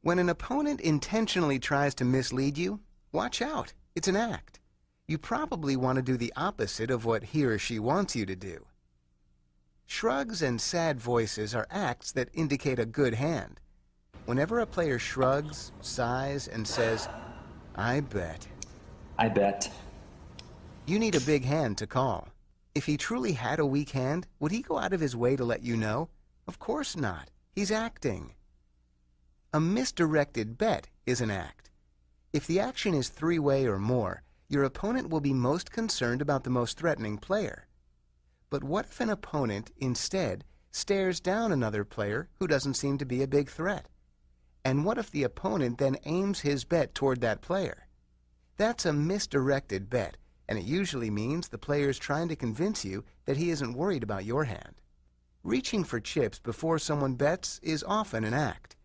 When an opponent intentionally tries to mislead you, watch out. It's an act. You probably want to do the opposite of what he or she wants you to do. Shrugs and sad voices are acts that indicate a good hand. Whenever a player shrugs, sighs, and says, "I bet," I bet. you need a big hand to call. If he truly had a weak hand, would he go out of his way to let you know? Of course not. He's acting. A misdirected bet is an act. If the action is three-way or more, your opponent will be most concerned about the most threatening player. But what if an opponent instead stares down another player who doesn't seem to be a big threat? And what if the opponent then aims his bet toward that player? That's a misdirected bet, and it usually means the player's trying to convince you that he isn't worried about your hand. Reaching for chips before someone bets is often an act.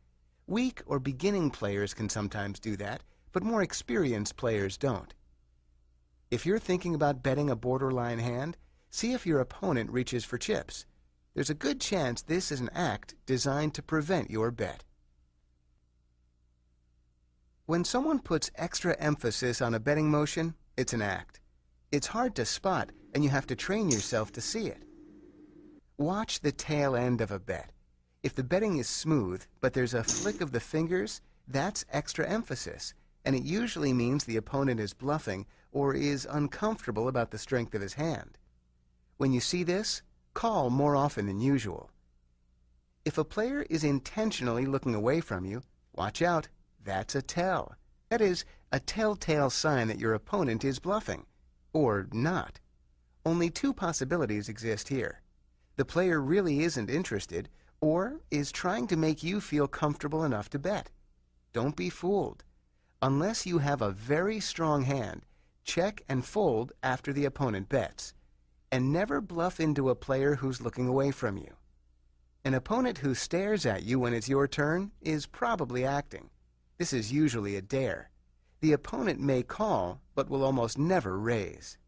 Weak or beginning players can sometimes do that, but more experienced players don't. If you're thinking about betting a borderline hand, see if your opponent reaches for chips. There's a good chance this is an act designed to prevent your bet. When someone puts extra emphasis on a betting motion, it's an act. It's hard to spot, and you have to train yourself to see it. Watch the tail end of a bet. If the betting is smooth, but there's a flick of the fingers, that's extra emphasis, and it usually means the opponent is bluffing or is uncomfortable about the strength of his hand. When you see this, call more often than usual. If a player is intentionally looking away from you, watch out. That's a tell. That is, a telltale sign that your opponent is bluffing. Or not. Only two possibilities exist here. The player really isn't interested, or is trying to make you feel comfortable enough to bet. Don't be fooled. Unless you have a very strong hand, check and fold after the opponent bets. And never bluff into a player who's looking away from you. An opponent who stares at you when it's your turn is probably acting. This is usually a dare. The opponent may call, but will almost never raise.